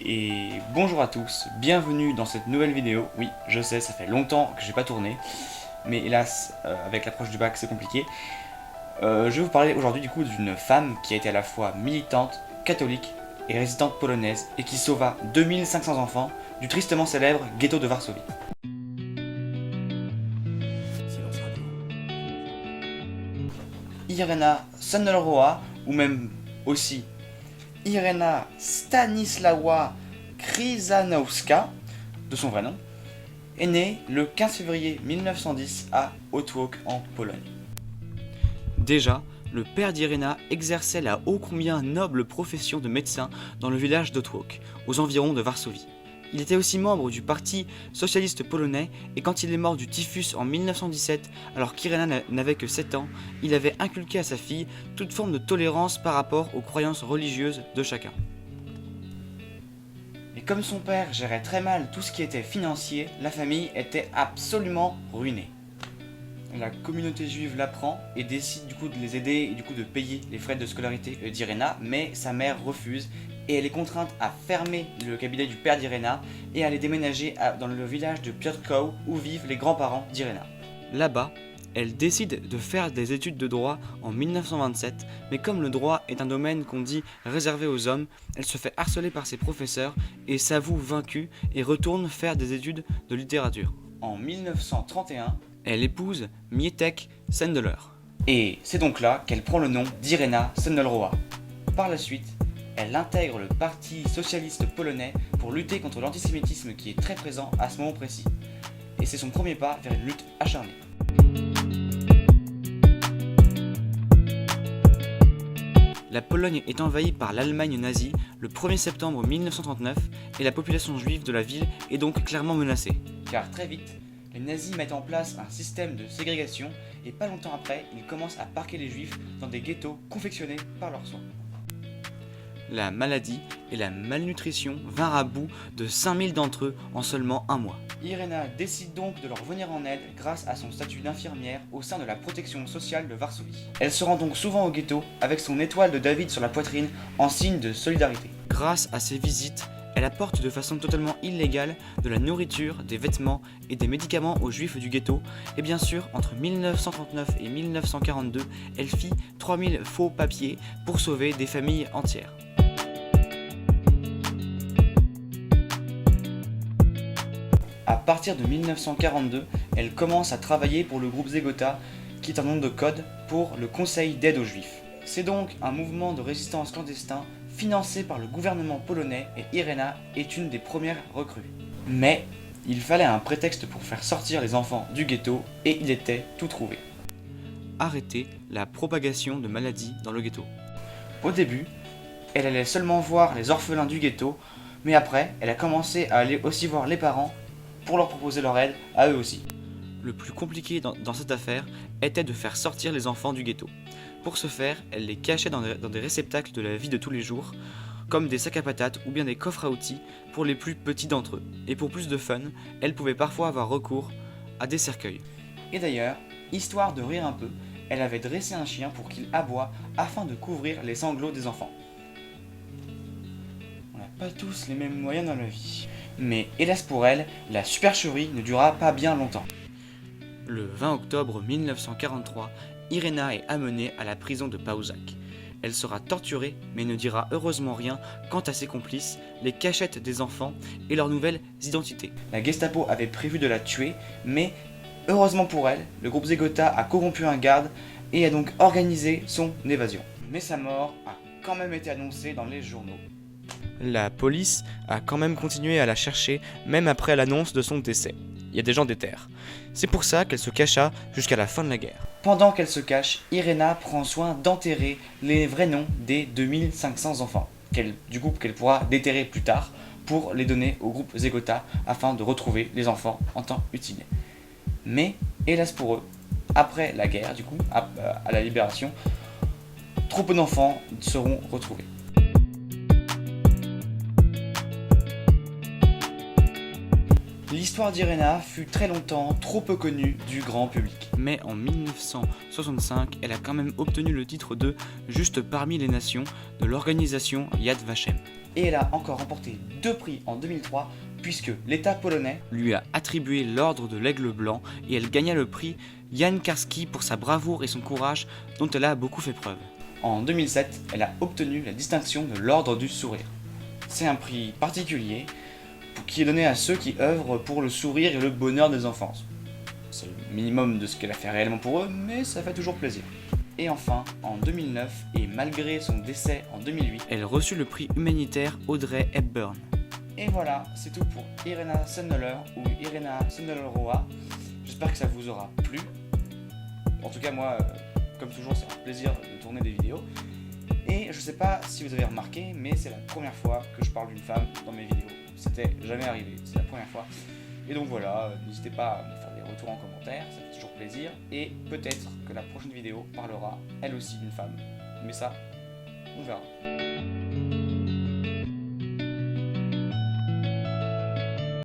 Et bonjour à tous, bienvenue dans cette nouvelle vidéo. Oui, je sais, ça fait longtemps que j'ai pas tourné, mais hélas, avec l'approche du bac, c'est compliqué. Je vais vous parler aujourd'hui du coup d'une femme qui a été à la fois militante, catholique et résistante polonaise et qui sauva 2500 enfants du tristement célèbre ghetto de Varsovie. Irena Sendlerowa, ou même aussi Irena Stanisława Krzyżanowska, de son vrai nom, est née le 15 février 1910 à Otwock en Pologne. Déjà, le père d'Irena exerçait la ô combien noble profession de médecin dans le village d'Otwock, aux environs de Varsovie. Il était aussi membre du parti socialiste polonais et quand il est mort du typhus en 1917, alors qu'Irena n'avait que 7 ans, il avait inculqué à sa fille toute forme de tolérance par rapport aux croyances religieuses de chacun. Et comme son père gérait très mal tout ce qui était financier, la famille était absolument ruinée. La communauté juive l'apprend et décide du coup de les aider et du coup de payer les frais de scolarité d'Irena, mais sa mère refuse et elle est contrainte à fermer le cabinet du père d'Irena et à aller déménager dans le village de Piotrkow où vivent les grands-parents d'Irena. Là-bas, elle décide de faire des études de droit en 1927, mais comme le droit est un domaine qu'on dit réservé aux hommes, elle se fait harceler par ses professeurs et s'avoue vaincue et retourne faire des études de littérature. En 1931, elle épouse Mietek Sendler. Et c'est donc là qu'elle prend le nom d'Irena Sendlerowa. Par la suite, elle intègre le Parti socialiste polonais pour lutter contre l'antisémitisme qui est très présent à ce moment précis. Et c'est son premier pas vers une lutte acharnée. La Pologne est envahie par l'Allemagne nazie le 1er septembre 1939 et la population juive de la ville est donc clairement menacée. Car très vite, les nazis mettent en place un système de ségrégation et pas longtemps après, ils commencent à parquer les juifs dans des ghettos confectionnés par leurs soins. La maladie et la malnutrition vinrent à bout de 5000 d'entre eux en seulement un mois. Irena décide donc de leur venir en aide grâce à son statut d'infirmière au sein de la protection sociale de Varsovie. Elle se rend donc souvent au ghetto avec son étoile de David sur la poitrine en signe de solidarité. Grâce à ces visites, elle apporte de façon totalement illégale de la nourriture, des vêtements et des médicaments aux juifs du ghetto et bien sûr entre 1939 et 1942, elle fit 3000 faux papiers pour sauver des familles entières. À partir de 1942, elle commence à travailler pour le groupe Zegota, qui est un nom de code pour le Conseil d'aide aux Juifs. C'est donc un mouvement de résistance clandestin financé par le gouvernement polonais et Irena est une des premières recrues. Mais il fallait un prétexte pour faire sortir les enfants du ghetto et il était tout trouvé. Arrêter la propagation de maladies dans le ghetto. Au début, elle allait seulement voir les orphelins du ghetto, mais après, elle a commencé à aller aussi voir les parents pour leur proposer leur aide à eux aussi. Le plus compliqué dans cette affaire était de faire sortir les enfants du ghetto. Pour ce faire, elle les cachait dans des réceptacles de la vie de tous les jours, comme des sacs à patates ou bien des coffres à outils pour les plus petits d'entre eux. Et pour plus de fun, elle pouvait parfois avoir recours à des cercueils. Et d'ailleurs, histoire de rire un peu, elle avait dressé un chien pour qu'il aboie afin de couvrir les sanglots des enfants. On n'a pas tous les mêmes moyens dans la vie. Mais hélas pour elle, la supercherie ne dura pas bien longtemps. Le 20 octobre 1943, Irena est amenée à la prison de Pauzak. Elle sera torturée mais ne dira heureusement rien quant à ses complices, les cachettes des enfants et leurs nouvelles identités. La Gestapo avait prévu de la tuer, mais heureusement pour elle, le groupe Zegota a corrompu un garde et a donc organisé son évasion. Mais sa mort a quand même été annoncée dans les journaux. La police a quand même continué à la chercher, même après l'annonce de son décès. Il y a des gens déterrent. C'est pour ça qu'elle se cacha jusqu'à la fin de la guerre. Pendant qu'elle se cache, Irena prend soin d'enterrer les vrais noms des 2500 enfants, qu'elle pourra déterrer plus tard pour les donner au groupe Zegota afin de retrouver les enfants en temps utile. Mais, hélas pour eux, après la guerre, à la libération, trop peu d'enfants seront retrouvés. L'histoire d'Irena fut très longtemps trop peu connue du grand public. Mais en 1965, elle a quand même obtenu le titre de Juste parmi les nations de l'organisation Yad Vashem. Et elle a encore remporté 2 prix en 2003 puisque l'État polonais lui a attribué l'ordre de l'Aigle Blanc et elle gagna le prix Jan Karski pour sa bravoure et son courage dont elle a beaucoup fait preuve. En 2007, elle a obtenu la distinction de l'Ordre du Sourire. C'est un prix particulier qui est donné à ceux qui œuvrent pour le sourire et le bonheur des enfants. C'est le minimum de ce qu'elle a fait réellement pour eux, mais ça fait toujours plaisir. Et enfin, en 2009, et malgré son décès en 2008, elle reçut le prix humanitaire Audrey Hepburn. Et voilà, c'est tout pour Irena Sendler ou Irena Sendelowa. J'espère que ça vous aura plu. En tout cas, moi, comme toujours, c'est un plaisir de tourner des vidéos. Et je sais pas si vous avez remarqué, mais c'est la première fois que je parle d'une femme dans mes vidéos. C'était jamais arrivé, c'est la première fois. Et donc voilà, n'hésitez pas à me faire des retours en commentaire, ça fait toujours plaisir. Et peut-être que la prochaine vidéo parlera, elle aussi, d'une femme. Mais ça, on verra.